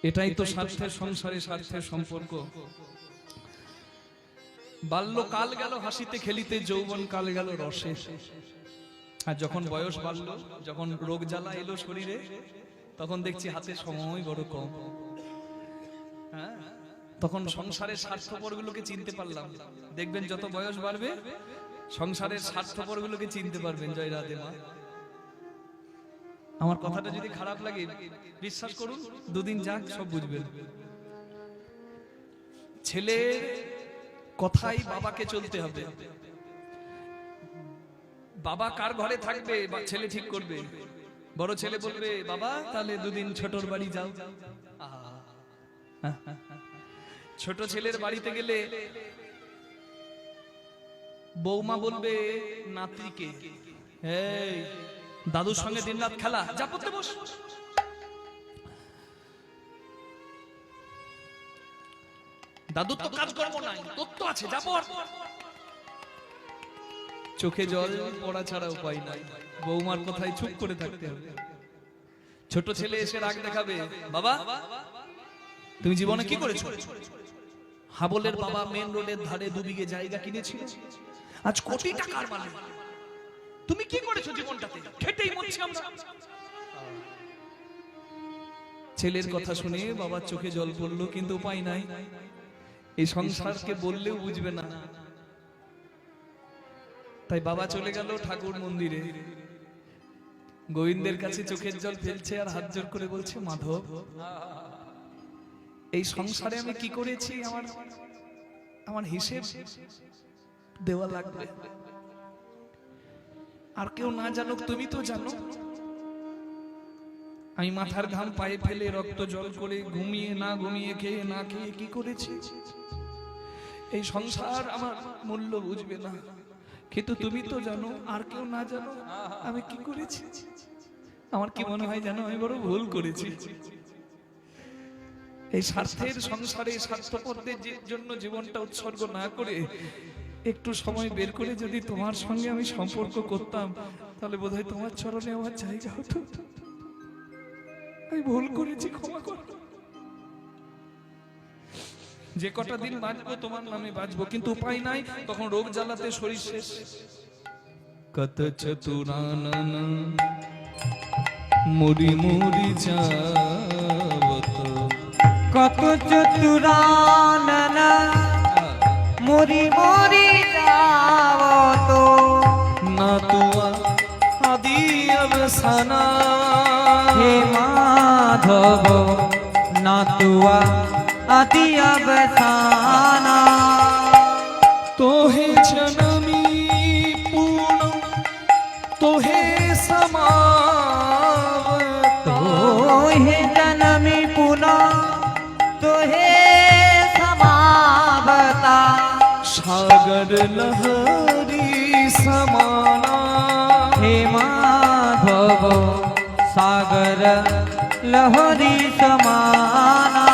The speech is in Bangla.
এটাই তো স্বার্থের সংসারে স্বার্থের সম্পর্ক। বাল্যকাল গেল হাসিতে খেলিতে, যৌবন কাল গেল রসে। আর যখন বয়স বাড়লো, যখন রোগ জ্বালা এলো শরীরে, তখন দেখছি হাতে সময় বড় কম। হ্যাঁ, তখন সংসারের স্বার্থপরগুলোকে চিনতে পারলাম। দেখবেন যত বয়স বাড়বে সংসারের স্বার্থপরগুলোকে চিনতে পারবেন। জয় রাধে মা। আমার কথাটা যদি খারাপ লাগে বিশ্বাস করুন, দুদিন যাক সব বুঝবেন। ছেলের কথাই বাবাকে চলতে হবে। বাবা কার ঘরে থাকবে বা ছেলে ঠিক করবে। বড় ছেলে বলবে বাবা তাহলে দুদিন ছোটর বাড়ি যাও। ছোট ছেলের বাড়িতে গেলে বৌমা বলবে নাতিকে, এই দাদুর সঙ্গে দিনরাত খেলা, যা পড়তে বস। দাদুর তো কাজকর্ম নাই, তোর তো আছে, যা পড়। চোখে জল পড়া ছাড়া উপায় নাই, বৌমার কথায় চুপ করে থাকতে হবে। ছোট ছেলে এসে রাগ দেখাবে, বাবা তুমি জীবনে কি করেছো? হাবলের বাবা মেন রোডের ধারে 2 বিঘে জায়গা কিনেছিল, আজ কোটি টাকার মালিক। তুমি কি করেছো জীবনটাতে? খেটেই মরছি আমরা। ছেলের কথা শুনে বাবার চোখে জল পড়লো, কিন্তু উপায় নাই। এই সংসারকে বললেও বুঝবে না, তাই বাবা চলে গেল ঠাকুর মন্দিরে। গোবিন্দের কাছে চোখের জল ফেলছে আর হাত জোর করে বলছে, মাধব এই সংসারে আমি কি করেছি আমার হিসেব দেওয়া লাগবে। আর কেউ না জানুক, তুমি তো জানো। আমি মাথার ঘাম পায়ে ফেলে রক্ত জল করে ঘুমিয়ে না ঘুমিয়ে খেয়ে না খেয়ে কি করেছি। এই সংসার আমার মূল্য বুঝবে না, কিন্তু তুমি তো জানো। আর কেউ না জানো আমি কি করেছি। আমার কি মনে হয় জানো, আমি বড় ভুল করেছি। এই স্বার্থের সংসারে স্বার্থপরদের জন্য জীবনটা উৎসর্গ না করে একটু সময় বের করে যদি তোমার সঙ্গে আমি সম্পর্ক করতাম, তাহলে বোধহয় তোমার চরণে আমার জায়গা হতো। আমি ভুল করেছি, ক্ষমা কর। যে কটা দিন বাঁচবো তোমার নামে বাঁচবো, কিন্তু উপায় নাই। তখন রোগ জ্বালাতে শরীর শেষ। কত চতুরানন মুড়ি মুড়ি যাবত, কত চতুরানন মুড়ি মুড়ি যাবত, না তুয়া আদি অবসানা। হে মাধব না তুয়া আদি অবসানা। তোহে জনমি পুন তোহে সমাবত, তোহে জনমি পুনঃ তোহে সমাবতা। সাগর লহরি সমানা। হে মাধব সাগর লহরি সমানা।